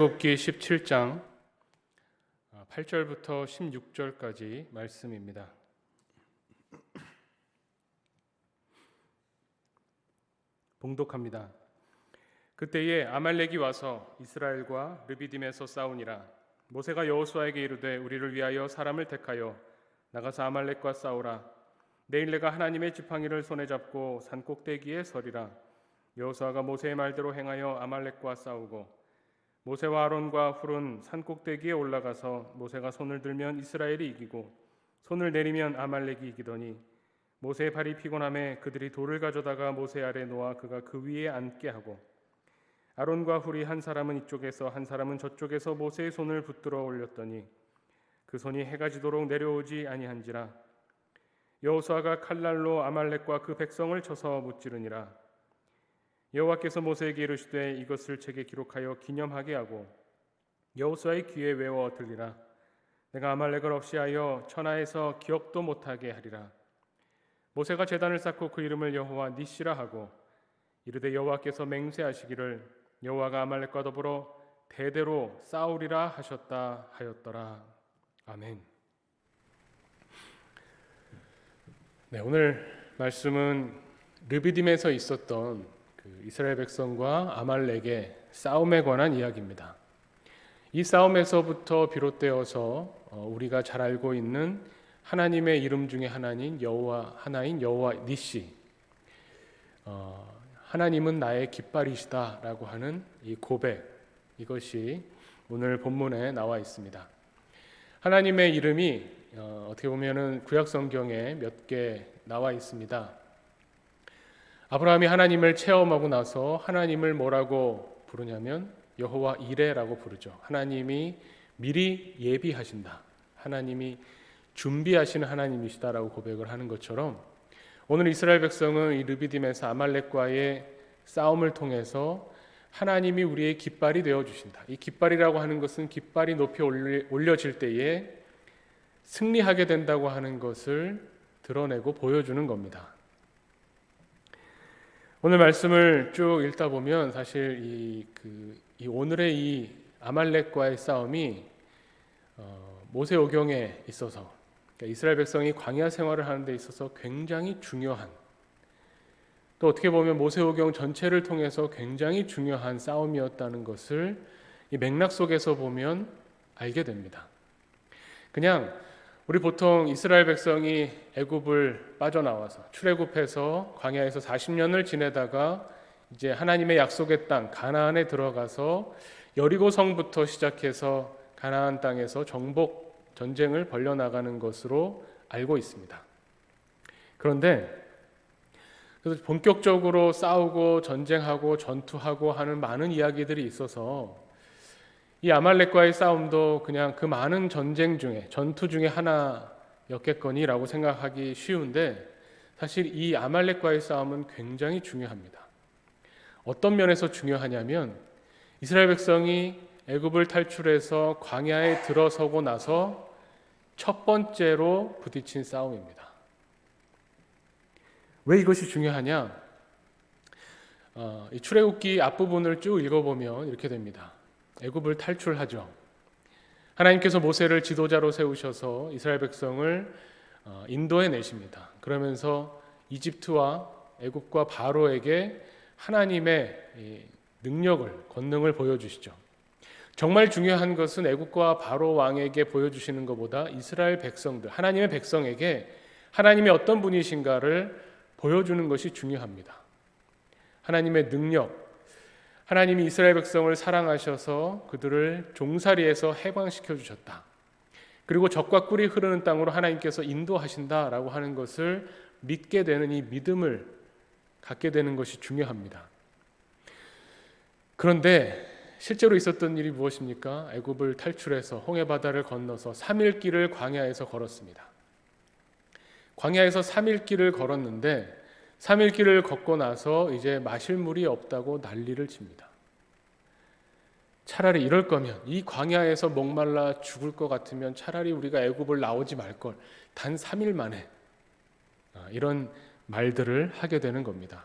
출애굽기 17장 8절부터 16절까지 말씀입니다. 봉독합니다. 그때에 아말렉이 와서 이스라엘과 르비딤에서 싸우니라. 모세가 여호수아에게 이르되 우리를 위하여 사람을 택하여 나가서 아말렉과 싸우라. 내일 내가 하나님의 지팡이를 손에 잡고 산 꼭대기에 서리라. 여호수아가 모세의 말대로 행하여 아말렉과 싸우고 모세와 아론과 훌은 산 꼭대기에 올라가서 모세가 손을 들면 이스라엘이 이기고 손을 내리면 아말렉이 이기더니 모세의 발이 피곤함에 그들이 돌을 가져다가 모세 아래 놓아 그가 그 위에 앉게 하고 아론과 훌이 한 사람은 이쪽에서 한 사람은 저쪽에서 모세의 손을 붙들어 올렸더니 그 손이 해가 지도록 내려오지 아니한지라. 여호수아가 칼날로 아말렉과 그 백성을 쳐서 무찌르니라. 여호와께서 모세에게 이르시되 이것을 책에 기록하여 기념하게 하고 여호수아의 귀에 외워 들리라. 내가 아말렉을 없이하여 천하에서 기억도 못하게 하리라. 모세가 제단을 쌓고 그 이름을 여호와 니시라 하고 이르되 여호와께서 맹세하시기를 여호와가 아말렉과 더불어 대대로 싸우리라 하셨다 하였더라. 아멘. 네, 오늘 말씀은 르비딤에서 있었던 이스라엘 백성과 아말렉의 싸움에 관한 이야기입니다. 이 싸움에서부터 비롯되어서 우리가 잘 알고 있는 하나님의 이름 중에 하나인 여호와 니시, 하나님은 나의 깃발이시다라고 하는 이 고백, 이것이 오늘 본문에 나와 있습니다. 하나님의 이름이 어떻게 보면은 구약 성경에 몇 개 나와 있습니다. 아브라함이 하나님을 체험하고 나서 하나님을 뭐라고 부르냐면 여호와 이레라고 부르죠. 하나님이 미리 예비하신다. 하나님이 준비하시는 하나님이시다라고 고백을 하는 것처럼 오늘 이스라엘 백성은 이 르비딤에서 아말렉과의 싸움을 통해서 하나님이 우리의 깃발이 되어주신다. 이 깃발이라고 하는 것은 깃발이 높이 올려질 때에 승리하게 된다고 하는 것을 드러내고 보여주는 겁니다. 오늘 말씀을 쭉 읽다 보면 사실 이 오늘의 이 아말렉과의 싸움이 모세오경에 있어서, 그러니까 이스라엘 백성이 광야 생활을 하는 데 있어서 굉장히 중요한, 또 어떻게 보면 모세오경 전체를 통해서 굉장히 중요한 싸움이었다는 것을 이 맥락 속에서 보면 알게 됩니다. 그냥 우리 보통 이스라엘 백성이 애굽을 빠져나와서 출애굽해서 광야에서 40년을 지내다가 이제 하나님의 약속의 땅 가나안에 들어가서 여리고 성부터 시작해서 가나안 땅에서 정복 전쟁을 벌려나가는 것으로 알고 있습니다. 그런데 그래서 본격적으로 싸우고 전쟁하고 전투하고 하는 많은 이야기들이 있어서 이 아말렉과의 싸움도 그냥 그 많은 전쟁 중에 전투 중에 하나였겠거니라고 생각하기 쉬운데 사실 이 아말렉과의 싸움은 굉장히 중요합니다. 어떤 면에서 중요하냐면 이스라엘 백성이 애굽을 탈출해서 광야에 들어서고 나서 첫 번째로 부딪힌 싸움입니다. 왜 이것이 중요하냐? 이 출애굽기 앞부분을 쭉 읽어보면 이렇게 됩니다. 애굽을 탈출하죠. 하나님께서 모세를 지도자로 세우셔서 이스라엘 백성을 인도해 내십니다. 그러면서 이집트와 애굽과 바로에게 하나님의 능력을, 권능을 보여주시죠. 정말 중요한 것은 애굽과 바로 왕에게 보여주시는 것보다 이스라엘 백성들, 하나님의 백성에게 하나님이 어떤 분이신가를 보여주는 것이 중요합니다. 하나님의 능력, 하나님이 이스라엘 백성을 사랑하셔서 그들을 종살이에서 해방시켜 주셨다. 그리고 젖과 꿀이 흐르는 땅으로 하나님께서 인도하신다라고 하는 것을 믿게 되는 이 믿음을 갖게 되는 것이 중요합니다. 그런데 실제로 있었던 일이 무엇입니까? 애굽을 탈출해서 홍해 바다를 건너서 3일 길을 광야에서 걸었습니다. 광야에서 3일 길을 걸었는데 3일 길을 걷고 나서 이제 마실 물이 없다고 난리를 칩니다. 차라리 이럴 거면 이 광야에서 목말라 죽을 것 같으면 차라리 우리가 애굽을 나오지 말걸, 단 3일 만에 이런 말들을 하게 되는 겁니다.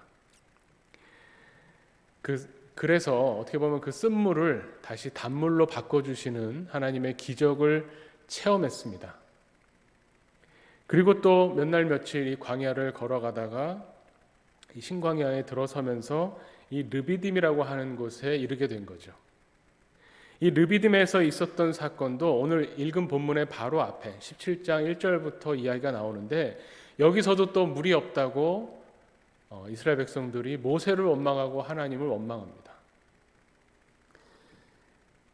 그 그래서 어떻게 보면 그 쓴물을 다시 단물로 바꿔주시는 하나님의 기적을 체험했습니다. 그리고 또 몇 날 며칠 이 광야를 걸어가다가 이 신광야에 들어서면서 이 르비딤이라고 하는 곳에 이르게 된 거죠. 이 르비딤에서 있었던 사건도 오늘 읽은 본문의 바로 앞에 17장 1절부터 이야기가 나오는데, 여기서도 또 물이 없다고 이스라엘 백성들이 모세를 원망하고 하나님을 원망합니다.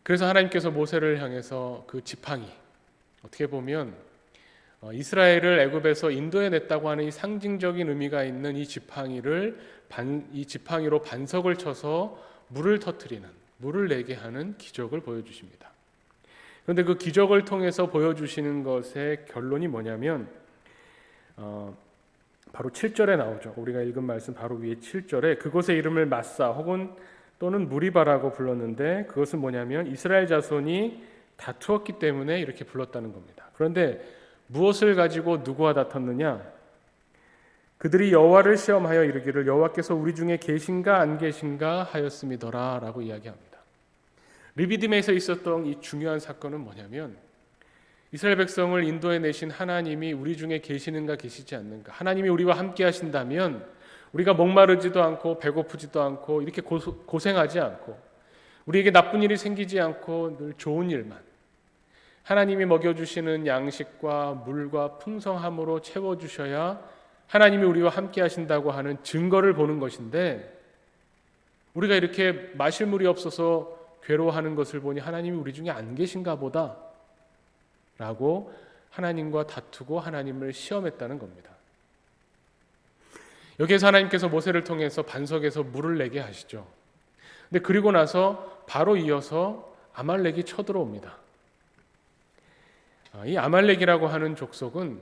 그래서 하나님께서 모세를 향해서 그 지팡이, 어떻게 보면 이스라엘을 애굽에서 인도해 냈다고 하는 이 상징적인 의미가 있는 이 지팡이로 반석을 쳐서 물을 터뜨리는, 물을 내게 하는 기적을 보여주십니다. 그런데 그 기적을 통해서 보여주시는 것의 결론이 뭐냐면 바로 7절에 나오죠. 우리가 읽은 말씀 바로 위에 7절에 그곳의 이름을 마사 혹은 또는 무리바라고 불렀는데, 그것은 뭐냐면 이스라엘 자손이 다투었기 때문에 이렇게 불렀다는 겁니다. 그런데 무엇을 가지고 누구와 다퉜느냐? 그들이 여호와를 시험하여 이르기를 여호와께서 우리 중에 계신가 안 계신가 하였음이더라 라고 이야기합니다. 르비딤에서 있었던 이 중요한 사건은 뭐냐면, 이스라엘 백성을 인도해 내신 하나님이 우리 중에 계시는가 계시지 않는가, 하나님이 우리와 함께 하신다면 우리가 목마르지도 않고 배고프지도 않고 이렇게 고생하지 않고 우리에게 나쁜 일이 생기지 않고 늘 좋은 일만, 하나님이 먹여주시는 양식과 물과 풍성함으로 채워주셔야 하나님이 우리와 함께 하신다고 하는 증거를 보는 것인데, 우리가 이렇게 마실 물이 없어서 괴로워하는 것을 보니 하나님이 우리 중에 안 계신가 보다 라고 하나님과 다투고 하나님을 시험했다는 겁니다. 여기에서 하나님께서 모세를 통해서 반석에서 물을 내게 하시죠. 근데 그리고 나서 바로 이어서 아말렉이 쳐들어옵니다. 이 아말렉이라고 하는 족속은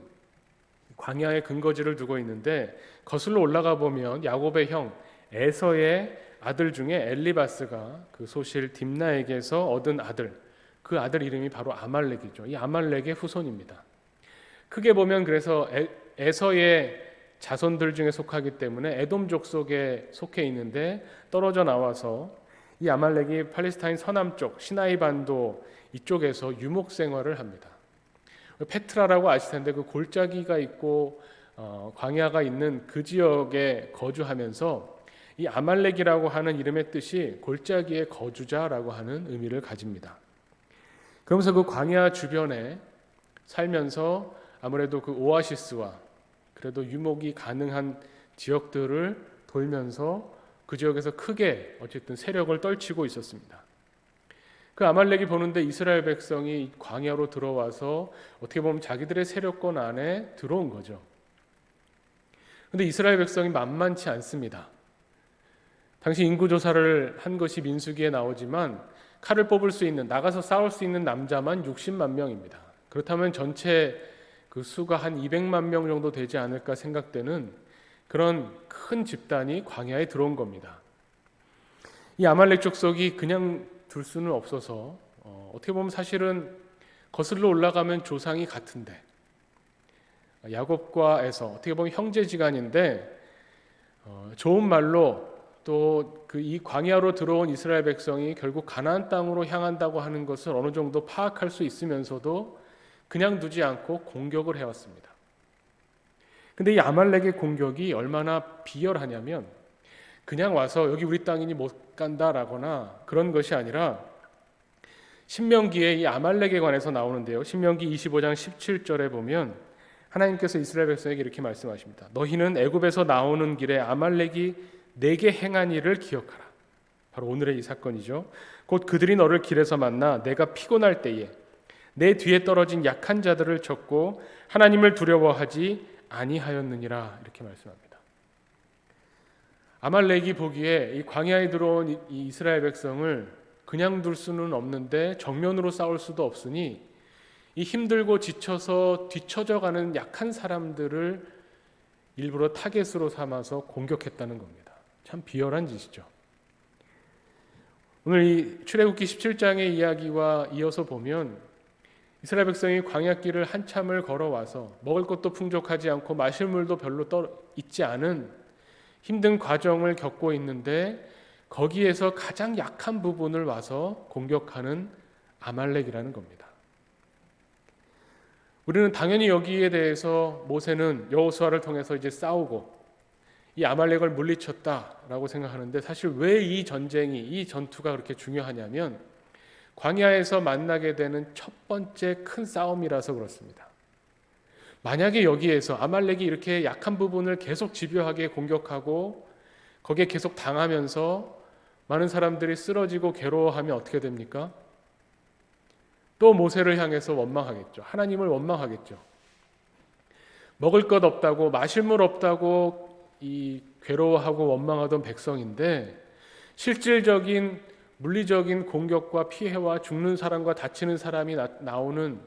광야에 근거지를 두고 있는데, 거슬러 올라가 보면 야곱의 형 에서의 아들 중에 엘리바스가 그 소실 딥나에게서 얻은 아들, 그 아들 이름이 바로 아말렉이죠. 이 아말렉의 후손입니다. 크게 보면 그래서 에서의 자손들 중에 속하기 때문에 에돔 족속에 속해 있는데, 떨어져 나와서 이 아말렉이 팔레스타인 서남쪽 시나이 반도 이쪽에서 유목 생활을 합니다. 페트라라고 아실 텐데 그 골짜기가 있고 광야가 있는 그 지역에 거주하면서 이 아말렉이라고 하는 이름의 뜻이 골짜기의 거주자라고 하는 의미를 가집니다. 그러면서 그 광야 주변에 살면서 아무래도 그 오아시스와 그래도 유목이 가능한 지역들을 돌면서 그 지역에서 크게 어쨌든 세력을 떨치고 있었습니다. 그 아말렉이 보는데 이스라엘 백성이 광야로 들어와서 어떻게 보면 자기들의 세력권 안에 들어온 거죠. 그런데 이스라엘 백성이 만만치 않습니다. 당시 인구조사를 한 것이 민수기에 나오지만 칼을 뽑을 수 있는, 나가서 싸울 수 있는 남자만 60만 명입니다. 그렇다면 전체 그 수가 한 200만 명 정도 되지 않을까 생각되는 그런 큰 집단이 광야에 들어온 겁니다. 이 아말렉 족속이 그냥 둘 수는 없어서 어떻게 보면 사실은 거슬러 올라가면 조상이 같은데, 야곱과 에서 어떻게 보면 형제지간인데 좋은 말로 또 그 이 광야로 들어온 이스라엘 백성이 결국 가나안 땅으로 향한다고 하는 것을 어느 정도 파악할 수 있으면서도 그냥 두지 않고 공격을 해왔습니다. 근데 이 아말렉의 공격이 얼마나 비열하냐면, 그냥 와서 여기 우리 땅이니 못 간다라거나 그런 것이 아니라 신명기에 이 아말렉에 관해서 나오는데요. 신명기 25장 17절에 보면 하나님께서 이스라엘 백성에게 이렇게 말씀하십니다. 너희는 애굽에서 나오는 길에 아말렉이 내게 행한 일을 기억하라. 바로 오늘의 이 사건이죠. 곧 그들이 너를 길에서 만나 내가 피곤할 때에 내 뒤에 떨어진 약한 자들을 쳤고 하나님을 두려워하지 아니하였느니라. 이렇게 말씀합니다. 아말렉이 보기에 이 광야에 들어온 이 이스라엘 백성을 그냥 둘 수는 없는데 정면으로 싸울 수도 없으니 이 힘들고 지쳐서 뒤처져가는 약한 사람들을 일부러 타겟으로 삼아서 공격했다는 겁니다. 참 비열한 짓이죠. 오늘 이 출애굽기 17장의 이야기와 이어서 보면 이스라엘 백성이 광야길을 한참을 걸어와서 먹을 것도 풍족하지 않고 마실 물도 별로 있지 않은 힘든 과정을 겪고 있는데, 거기에서 가장 약한 부분을 와서 공격하는 아말렉이라는 겁니다. 우리는 당연히 여기에 대해서 모세는 여호수아를 통해서 이제 싸우고 이 아말렉을 물리쳤다라고 생각하는데, 사실 왜 이 전쟁이, 이 전투가 그렇게 중요하냐면 광야에서 만나게 되는 첫 번째 큰 싸움이라서 그렇습니다. 만약에 여기에서 아말렉이 이렇게 약한 부분을 계속 집요하게 공격하고 거기에 계속 당하면서 많은 사람들이 쓰러지고 괴로워하면 어떻게 됩니까? 또 모세를 향해서 원망하겠죠. 하나님을 원망하겠죠. 먹을 것 없다고, 마실 물 없다고 이 괴로워하고 원망하던 백성인데, 실질적인 물리적인 공격과 피해와 죽는 사람과 다치는 사람이 나오는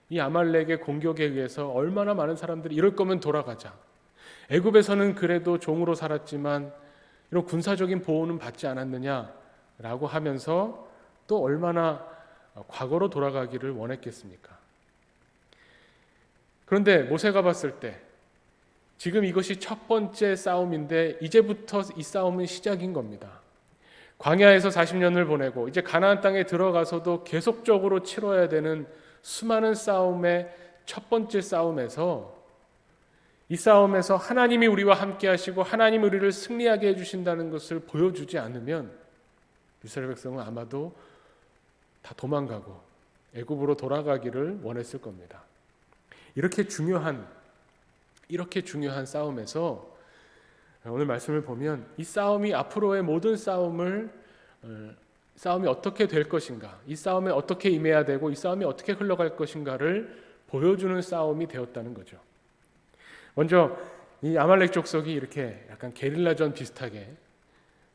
이 아말렉의 공격에 의해서 얼마나 많은 사람들이 이럴 거면 돌아가자, 애굽에서는 그래도 종으로 살았지만 이런 군사적인 보호는 받지 않았느냐라고 하면서 또 얼마나 과거로 돌아가기를 원했겠습니까? 그런데 모세가 봤을 때 지금 이것이 첫 번째 싸움인데 이제부터 이 싸움은 시작인 겁니다. 광야에서 40년을 보내고 이제 가나안 땅에 들어가서도 계속적으로 치러야 되는 수많은 싸움의 첫 번째 싸움에서, 이 싸움에서 하나님이 우리와 함께 하시고 하나님이 우리를 승리하게 해주신다는 것을 보여주지 않으면 이스라엘 백성은 아마도 다 도망가고 애굽으로 돌아가기를 원했을 겁니다. 이렇게 중요한 싸움에서 오늘 말씀을 보면 이 싸움이 앞으로의 모든 싸움이 어떻게 될 것인가, 이 싸움에 어떻게 임해야 되고 이 싸움이 어떻게 흘러갈 것인가를 보여주는 싸움이 되었다는 거죠. 먼저 이 아말렉 족속이 이렇게 약간 게릴라전 비슷하게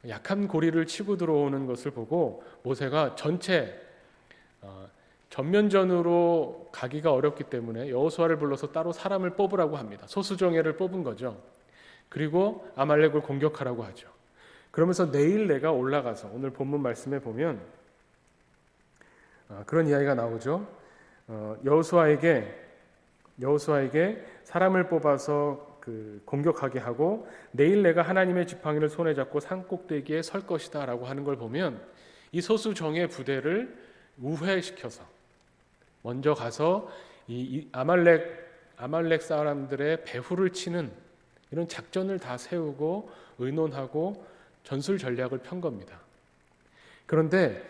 약한 고리를 치고 들어오는 것을 보고 모세가 전면전으로 가기가 어렵기 때문에 여호수아를 불러서 따로 사람을 뽑으라고 합니다. 소수정예를 뽑은 거죠. 그리고 아말렉을 공격하라고 하죠. 그러면서 내일 내가 올라가서, 오늘 본문 말씀에 보면 그런 이야기가 나오죠. 여호수아에게 사람을 뽑아서 공격하게 하고 내일 내가 하나님의 지팡이를 손에 잡고 산 꼭대기에 설 것이다 라고 하는 걸 보면 이 소수정예 부대를 우회시켜서 먼저 가서 이 아말렉 사람들의 배후를 치는 이런 작전을 다 세우고 의논하고 전술 전략을 편 겁니다. 그런데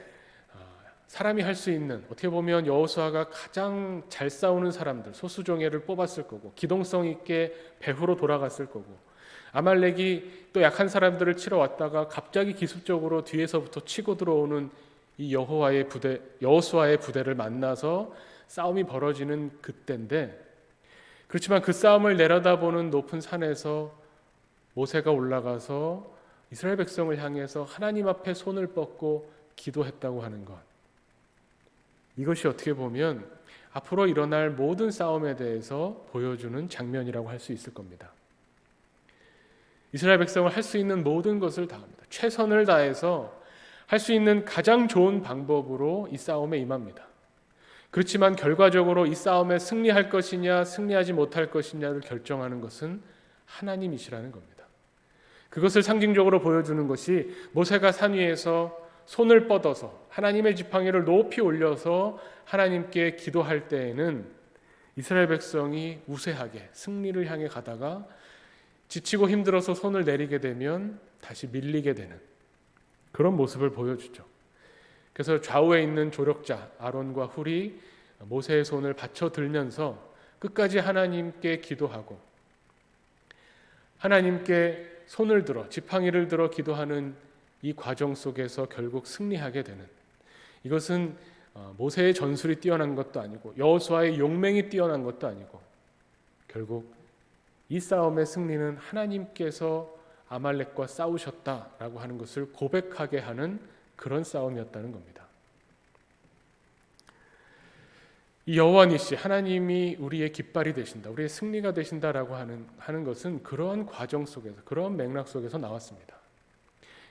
사람이 할 수 있는, 어떻게 보면 여호수아가 가장 잘 싸우는 사람들, 소수정예를 뽑았을 거고 기동성 있게 배후로 돌아갔을 거고, 아말렉이 또 약한 사람들을 치러 왔다가 갑자기 기습적으로 뒤에서부터 치고 들어오는 이 여호수아의 부대를 만나서 싸움이 벌어지는 그때인데, 그렇지만 그 싸움을 내려다보는 높은 산에서 모세가 올라가서 이스라엘 백성을 향해서 하나님 앞에 손을 뻗고 기도했다고 하는 것, 이것이 어떻게 보면 앞으로 일어날 모든 싸움에 대해서 보여주는 장면이라고 할 수 있을 겁니다. 이스라엘 백성은 할 수 있는 모든 것을 다 합니다. 최선을 다해서 할 수 있는 가장 좋은 방법으로 이 싸움에 임합니다. 그렇지만 결과적으로 이 싸움에 승리할 것이냐 승리하지 못할 것이냐를 결정하는 것은 하나님이시라는 겁니다. 그것을 상징적으로 보여주는 것이 모세가 산 위에서 손을 뻗어서 하나님의 지팡이를 높이 올려서 하나님께 기도할 때에는 이스라엘 백성이 우세하게 승리를 향해 가다가 지치고 힘들어서 손을 내리게 되면 다시 밀리게 되는 그런 모습을 보여주죠. 그래서 좌우에 있는 조력자 아론과 훌이 모세의 손을 받쳐 들면서 끝까지 하나님께 기도하고 하나님께 손을 들어 지팡이를 들어 기도하는 이 과정 속에서 결국 승리하게 되는, 이것은 모세의 전술이 뛰어난 것도 아니고 여호수아의 용맹이 뛰어난 것도 아니고 결국 이 싸움의 승리는 하나님께서 아말렉과 싸우셨다라고 하는 것을 고백하게 하는 그런 싸움이었다는 겁니다. 이 여호와 니시, 하나님이 우리의 깃발이 되신다, 우리의 승리가 되신다라고 하는 것은 그러한 과정 속에서, 그러한 맥락 속에서 나왔습니다.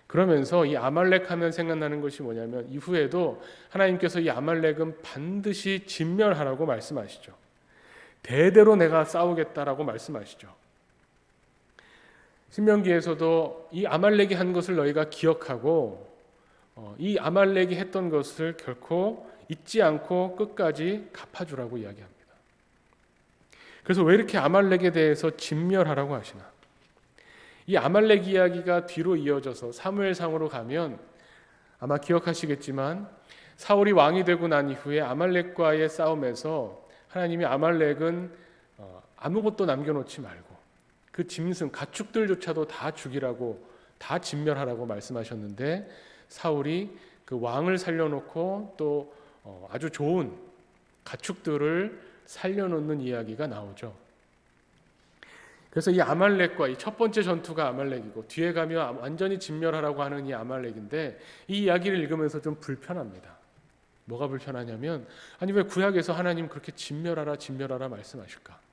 그러면서 이 아말렉 하면 생각나는 것이 뭐냐면 이후에도 하나님께서 이 아말렉은 반드시 진멸하라고 말씀하시죠. 대대로 내가 싸우겠다라고 말씀하시죠. 신명기에서도 이 아말렉이 한 것을 너희가 기억하고 이 아말렉이 했던 것을 결코 잊지 않고 끝까지 갚아주라고 이야기합니다. 그래서 왜 이렇게 아말렉에 대해서 진멸하라고 하시나? 이 아말렉 이야기가 뒤로 이어져서 사무엘상으로 가면 아마 기억하시겠지만 사울이 왕이 되고 난 이후에 아말렉과의 싸움에서 하나님이 아말렉은 아무것도 남겨놓지 말고 그 짐승 가축들조차도 다 죽이라고, 다 진멸하라고 말씀하셨는데 사울이 그 왕을 살려놓고 또 아주 좋은 가축들을 살려놓는 이야기가 나오죠. 그래서 이 아말렉과 이 첫 번째 전투가 아말렉이고 뒤에 가면 완전히 진멸하라고 하는 이 아말렉인데, 이 이야기를 읽으면서 좀 불편합니다. 뭐가 불편하냐면, 아니 왜 구약에서 하나님 그렇게 진멸하라 말씀하실까?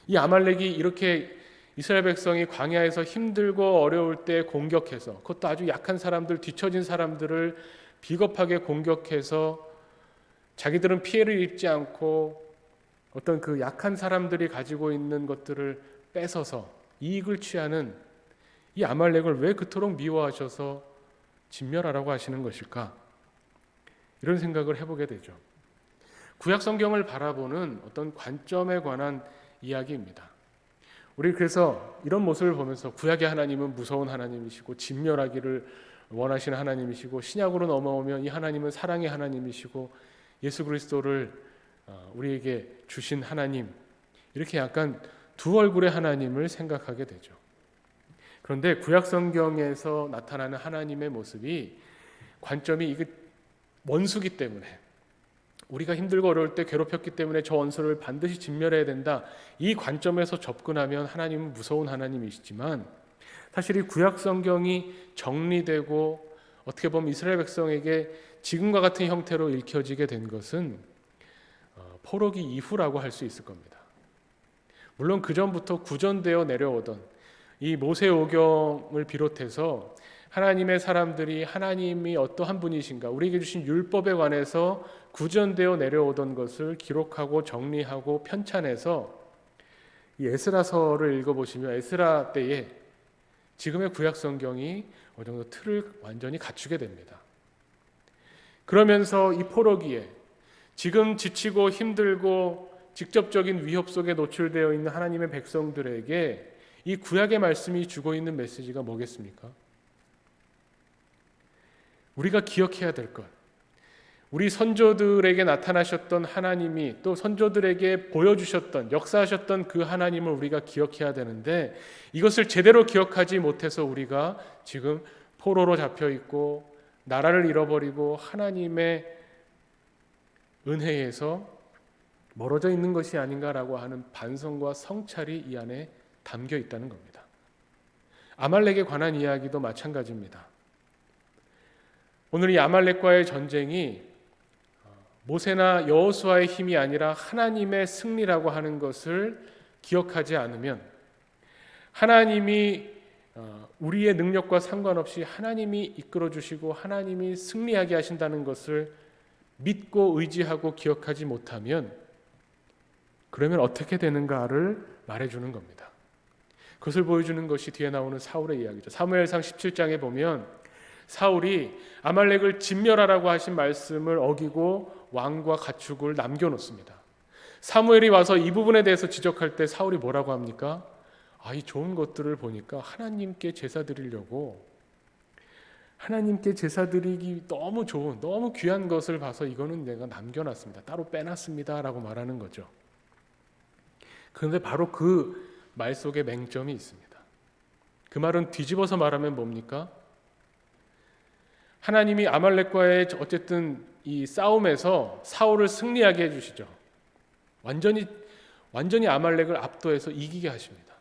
이 아말렉이 이렇게 이스라엘 백성이 광야에서 힘들고 어려울 때 공격해서, 그것도 아주 약한 사람들, 뒤처진 사람들을 비겁하게 공격해서 자기들은 피해를 입지 않고 어떤 그 약한 사람들이 가지고 있는 것들을 뺏어서 이익을 취하는 이 아말렉을 왜 그토록 미워하셔서 진멸하라고 하시는 것일까? 이런 생각을 해보게 되죠. 구약 성경을 바라보는 어떤 관점에 관한 이야기입니다. 우리 그래서 이런 모습을 보면서 구약의 하나님은 무서운 하나님이시고 진멸하기를 원하시는 하나님이시고, 신약으로 넘어오면 이 하나님은 사랑의 하나님이시고 예수 그리스도를 우리에게 주신 하나님, 이렇게 약간 두 얼굴의 하나님을 생각하게 되죠. 그런데 구약 성경에서 나타나는 하나님의 모습이, 관점이 이게 원수기 때문에, 우리가 힘들고 어려울 때 괴롭혔기 때문에 저 원수를 반드시 진멸해야 된다, 이 관점에서 접근하면 하나님은 무서운 하나님이시지만, 사실 이 구약 성경이 정리되고 어떻게 보면 이스라엘 백성에게 지금과 같은 형태로 읽혀지게 된 것은 포로기 이후라고 할 수 있을 겁니다. 물론 그 전부터 구전되어 내려오던 이 모세오경을 비롯해서 하나님의 사람들이 하나님이 어떠한 분이신가, 우리에게 주신 율법에 관해서 구전되어 내려오던 것을 기록하고 정리하고 편찬해서 이 에스라서를 읽어보시면 에스라 때에 지금의 구약 성경이 어느 정도 틀을 완전히 갖추게 됩니다. 그러면서 이 포로기에 지금 지치고 힘들고 직접적인 위협 속에 노출되어 있는 하나님의 백성들에게 이 구약의 말씀이 주고 있는 메시지가 뭐겠습니까? 우리가 기억해야 될 것, 우리 선조들에게 나타나셨던 하나님이 또 선조들에게 보여주셨던, 역사하셨던 그 하나님을 우리가 기억해야 되는데, 이것을 제대로 기억하지 못해서 우리가 지금 포로로 잡혀 있고 나라를 잃어버리고 하나님의 은혜에서 멀어져 있는 것이 아닌가라고 하는 반성과 성찰이 이 안에 담겨 있다는 겁니다. 아말렉에 관한 이야기도 마찬가지입니다. 오늘 이 아말렉과의 전쟁이 모세나 여호수아의 힘이 아니라 하나님의 승리라고 하는 것을 기억하지 않으면, 하나님이 우리의 능력과 상관없이 하나님이 이끌어 주시고 하나님이 승리하게 하신다는 것을 믿고 의지하고 기억하지 못하면, 그러면 어떻게 되는가를 말해주는 겁니다. 그것을 보여주는 것이 뒤에 나오는 사울의 이야기죠. 사무엘상 17장에 보면 사울이 아말렉을 진멸하라고 하신 말씀을 어기고 왕과 가축을 남겨놓습니다. 사무엘이 와서 이 부분에 대해서 지적할 때 사울이 뭐라고 합니까? 이 좋은 것들을 보니까 하나님께 제사 드리려고, 하나님께 제사 드리기 너무 좋은, 너무 귀한 것을 봐서 이거는 내가 남겨놨습니다, 따로 빼놨습니다 라고 말하는 거죠. 그런데 바로 그 말 속에 맹점이 있습니다. 그 말은 뒤집어서 말하면 뭡니까? 하나님이 아말렉과의 어쨌든 이 싸움에서 사울을 승리하게 해주시죠. 완전히 아말렉을 압도해서 이기게 하십니다.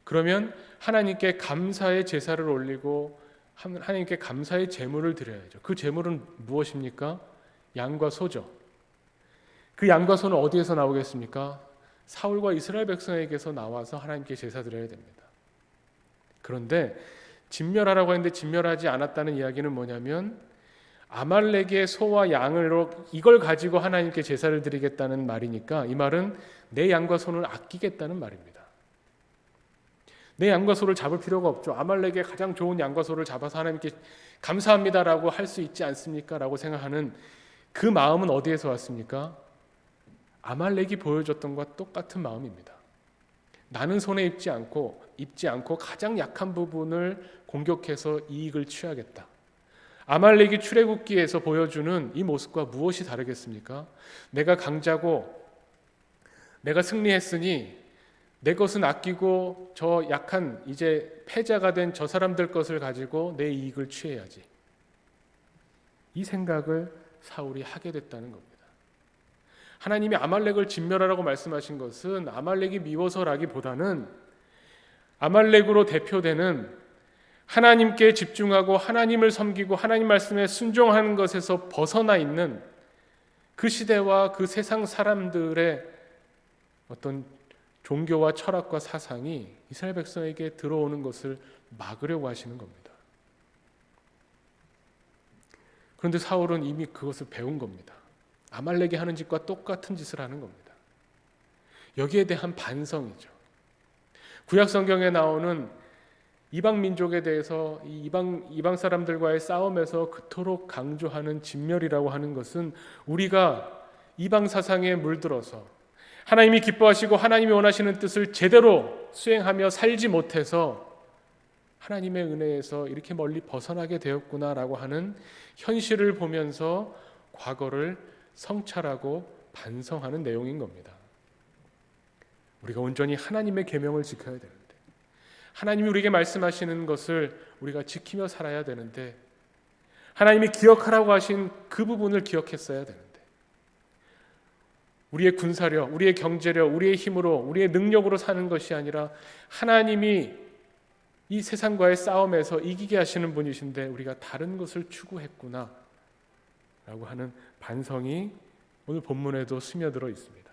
그러면 하나님께 감사의 제사를 올리고 하나님께 감사의 제물을 드려야죠. 그 제물은 무엇입니까? 양과 소죠. 그 양과 소는 어디에서 나오겠습니까? 사울과 이스라엘 백성에게서 나와서 하나님께 제사 드려야 됩니다. 그런데 진멸하라고 했는데 진멸하지 않았다는 이야기는 뭐냐면, 아말렉의 소와 양으로 이걸 가지고 하나님께 제사를 드리겠다는 말이니까, 이 말은 내 양과 소는 아끼겠다는 말입니다. 내 양과 소를 잡을 필요가 없죠. 아말렉의 가장 좋은 양과 소를 잡아서 하나님께 감사합니다라고 할 수 있지 않습니까? 라고 생각하는 그 마음은 어디에서 왔습니까? 아말렉이 보여줬던 것과 똑같은 마음입니다. 나는 손에 입지 않고 가장 약한 부분을 공격해서 이익을 취하겠다. 아말렉이 출애굽기에서 보여주는 이 모습과 무엇이 다르겠습니까? 내가 강자고 내가 승리했으니 내 것은 아끼고 저 약한 이제 패자가 된 저 사람들 것을 가지고 내 이익을 취해야지. 이 생각을 사울이 하게 됐다는 겁니다. 하나님이 아말렉을 진멸하라고 말씀하신 것은 아말렉이 미워서라기보다는 아말렉으로 대표되는 하나님께 집중하고 하나님을 섬기고 하나님 말씀에 순종하는 것에서 벗어나 있는 그 시대와 그 세상 사람들의 어떤 종교와 철학과 사상이 이스라엘 백성에게 들어오는 것을 막으려고 하시는 겁니다. 그런데 사울은 이미 그것을 배운 겁니다. 아말렉이 하는 짓과 똑같은 짓을 하는 겁니다. 여기에 대한 반성이죠. 구약 성경에 나오는 이방 민족에 대해서 이방 사람들과의 싸움에서 그토록 강조하는 진멸이라고 하는 것은 우리가 이방 사상에 물들어서 하나님이 기뻐하시고 하나님이 원하시는 뜻을 제대로 수행하며 살지 못해서 하나님의 은혜에서 이렇게 멀리 벗어나게 되었구나라고 하는 현실을 보면서 과거를 성찰하고 반성하는 내용인 겁니다. 우리가 온전히 하나님의 계명을 지켜야 되는데, 하나님이 우리에게 말씀하시는 것을 우리가 지키며 살아야 되는데, 하나님이 기억하라고 하신 그 부분을 기억했어야 되는데, 우리의 군사력, 우리의 경제력, 우리의 힘으로, 우리의 능력으로 사는 것이 아니라 하나님이 이 세상과의 싸움에서 이기게 하시는 분이신데 우리가 다른 것을 추구했구나 라고 하는 반성이 오늘 본문에도 스며들어 있습니다.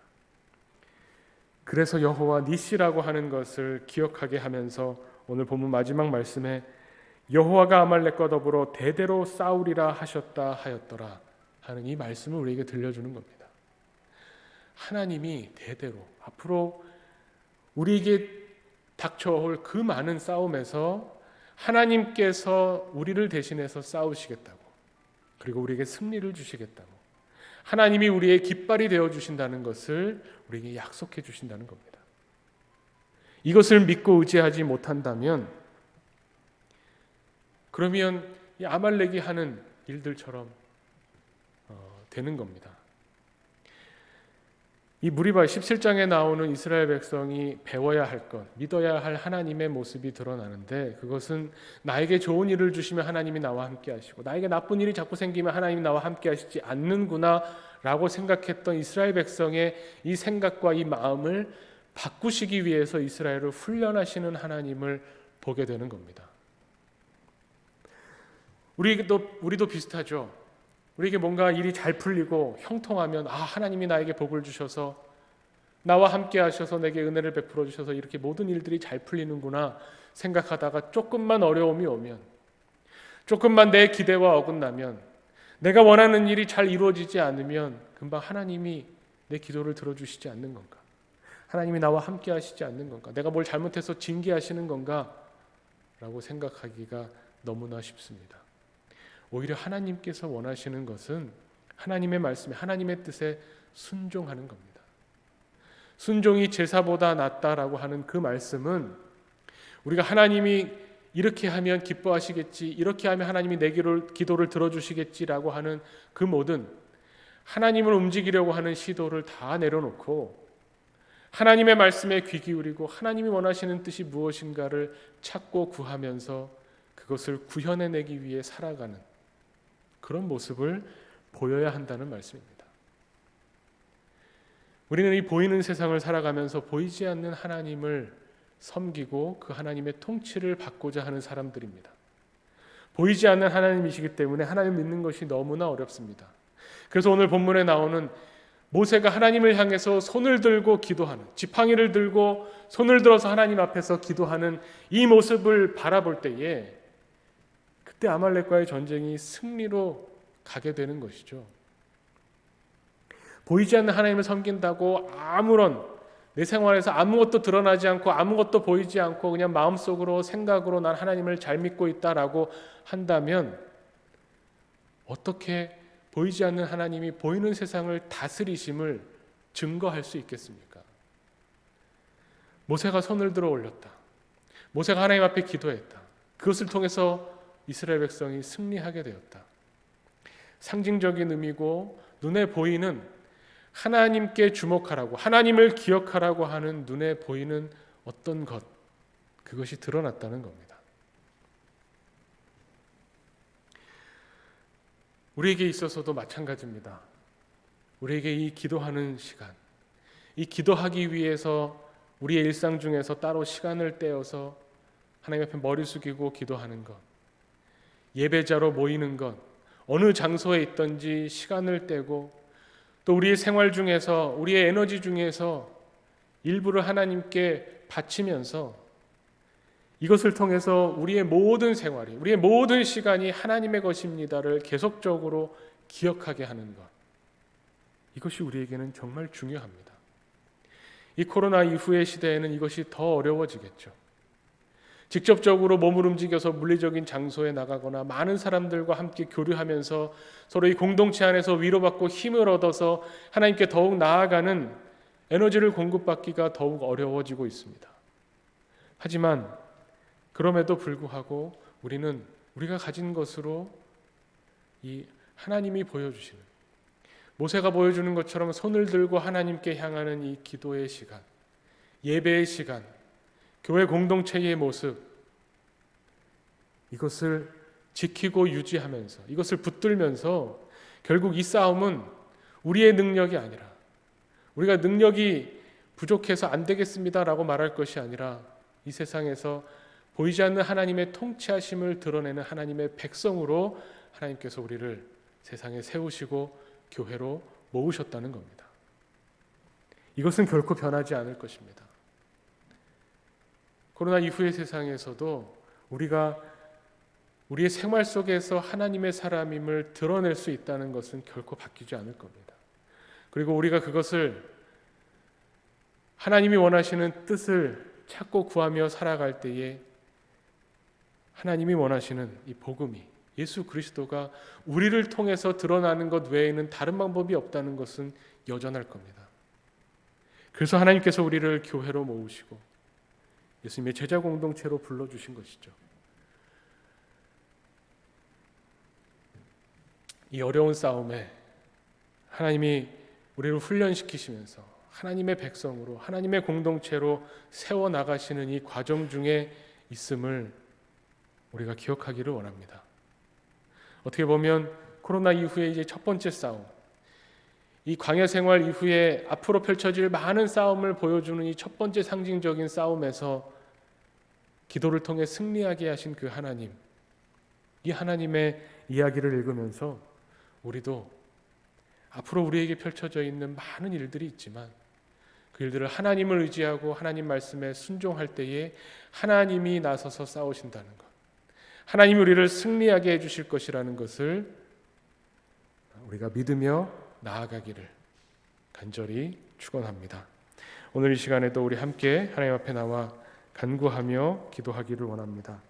그래서 여호와 니시라고 하는 것을 기억하게 하면서 오늘 본문 마지막 말씀에 여호와가 아말렉과 더불어 대대로 싸우리라 하셨다 하였더라 하는 이 말씀을 우리에게 들려주는 겁니다. 하나님이 대대로 앞으로 우리에게 닥쳐올 그 많은 싸움에서 하나님께서 우리를 대신해서 싸우시겠다고, 그리고 우리에게 승리를 주시겠다고, 하나님이 우리의 깃발이 되어주신다는 것을 우리에게 약속해 주신다는 겁니다. 이것을 믿고 의지하지 못한다면 그러면 이 아말렉이 하는 일들처럼 되는 겁니다. 이 무리바 17장에 나오는 이스라엘 백성이 배워야 할 것, 믿어야 할 하나님의 모습이 드러나는데, 그것은 나에게 좋은 일을 주시면 하나님이 나와 함께 하시고 나에게 나쁜 일이 자꾸 생기면 하나님이 나와 함께 하시지 않는구나 라고 생각했던 이스라엘 백성의 이 생각과 이 마음을 바꾸시기 위해서 이스라엘을 훈련하시는 하나님을 보게 되는 겁니다. 우리도 비슷하죠. 우리에게 뭔가 일이 잘 풀리고 형통하면 하나님이 나에게 복을 주셔서 나와 함께 하셔서 내게 은혜를 베풀어 주셔서 이렇게 모든 일들이 잘 풀리는구나 생각하다가 조금만 어려움이 오면, 조금만 내 기대와 어긋나면, 내가 원하는 일이 잘 이루어지지 않으면 금방 하나님이 내 기도를 들어주시지 않는 건가? 하나님이 나와 함께 하시지 않는 건가? 내가 뭘 잘못해서 징계하시는 건가? 라고 생각하기가 너무나 쉽습니다. 오히려 하나님께서 원하시는 것은 하나님의 말씀에, 하나님의 뜻에 순종하는 겁니다. 순종이 제사보다 낫다라고 하는 그 말씀은 우리가 하나님이 이렇게 하면 기뻐하시겠지, 이렇게 하면 하나님이 내 기도를 들어주시겠지라고 하는 그 모든 하나님을 움직이려고 하는 시도를 다 내려놓고 하나님의 말씀에 귀 기울이고 하나님이 원하시는 뜻이 무엇인가를 찾고 구하면서 그것을 구현해내기 위해 살아가는 그런 모습을 보여야 한다는 말씀입니다. 우리는 이 보이는 세상을 살아가면서 보이지 않는 하나님을 섬기고 그 하나님의 통치를 받고자 하는 사람들입니다. 보이지 않는 하나님이시기 때문에 하나님 믿는 것이 너무나 어렵습니다. 그래서 오늘 본문에 나오는 모세가 하나님을 향해서 손을 들고 기도하는, 지팡이를 들고 손을 들어서 하나님 앞에서 기도하는 이 모습을 바라볼 때에 그때 아말렉과의 전쟁이 승리로 가게 되는 것이죠. 보이지 않는 하나님을 섬긴다고 아무런 내 생활에서 아무것도 드러나지 않고 아무것도 보이지 않고 그냥 마음속으로 생각으로 난 하나님을 잘 믿고 있다라고 한다면 어떻게 보이지 않는 하나님이 보이는 세상을 다스리심을 증거할 수 있겠습니까? 모세가 손을 들어 올렸다. 모세가 하나님 앞에 기도했다. 그것을 통해서 이스라엘 백성이 승리하게 되었다. 상징적인 의미고 눈에 보이는 하나님께 주목하라고, 하나님을 기억하라고 하는 눈에 보이는 어떤 것, 그것이 드러났다는 겁니다. 우리에게 있어서도 마찬가지입니다. 우리에게 이 기도하는 시간, 이 기도하기 위해서 우리의 일상 중에서 따로 시간을 떼어서 하나님 앞에 머리 숙이고 기도하는 것, 예배자로 모이는 것, 어느 장소에 있든지 시간을 떼고 또 우리의 생활 중에서 우리의 에너지 중에서 일부를 하나님께 바치면서 이것을 통해서 우리의 모든 생활이, 우리의 모든 시간이 하나님의 것입니다를 계속적으로 기억하게 하는 것, 이것이 우리에게는 정말 중요합니다. 이 코로나 이후의 시대에는 이것이 더 어려워지겠죠. 직접적으로 몸을 움직여서 물리적인 장소에 나가거나 많은 사람들과 함께 교류하면서 서로 이 공동체 안에서 위로받고 힘을 얻어서 하나님께 더욱 나아가는 에너지를 공급받기가 더욱 어려워지고 있습니다. 하지만 그럼에도 불구하고 우리는 우리가 가진 것으로 이 하나님이 보여주시는, 모세가 보여주는 것처럼 손을 들고 하나님께 향하는 이 기도의 시간, 예배의 시간, 교회 공동체의 모습, 이것을 지키고 유지하면서, 이것을 붙들면서 결국 이 싸움은 우리의 능력이 아니라, 우리가 능력이 부족해서 안 되겠습니다라고 말할 것이 아니라 이 세상에서 보이지 않는 하나님의 통치하심을 드러내는 하나님의 백성으로 하나님께서 우리를 세상에 세우시고 교회로 모으셨다는 겁니다. 이것은 결코 변하지 않을 것입니다. 코로나 이후의 세상에서도 우리가 우리의 생활 속에서 하나님의 사람임을 드러낼 수 있다는 것은 결코 바뀌지 않을 겁니다. 그리고 우리가 그것을 하나님이 원하시는 뜻을 찾고 구하며 살아갈 때에 하나님이 원하시는 이 복음이, 예수 그리스도가 우리를 통해서 드러나는 것 외에는 다른 방법이 없다는 것은 여전할 겁니다. 그래서 하나님께서 우리를 교회로 모으시고 예수님의 제자 공동체로 불러주신 것이죠. 이 어려운 싸움에 하나님이 우리를 훈련시키시면서 하나님의 백성으로, 하나님의 공동체로 세워나가시는 이 과정 중에 있음을 우리가 기억하기를 원합니다. 어떻게 보면 코로나 이후에 이제 첫 번째 싸움, 이 광야 생활 이후에 앞으로 펼쳐질 많은 싸움을 보여주는 이 첫 번째 상징적인 싸움에서 기도를 통해 승리하게 하신 그 하나님, 이 하나님의 이야기를 읽으면서 우리도 앞으로 우리에게 펼쳐져 있는 많은 일들이 있지만 그 일들을 하나님을 의지하고 하나님 말씀에 순종할 때에 하나님이 나서서 싸우신다는 것, 하나님이 우리를 승리하게 해주실 것이라는 것을 우리가 믿으며 나아가기를 간절히 축원합니다. 오늘 이 시간에도 우리 함께 하나님 앞에 나와 간구하며 기도하기를 원합니다.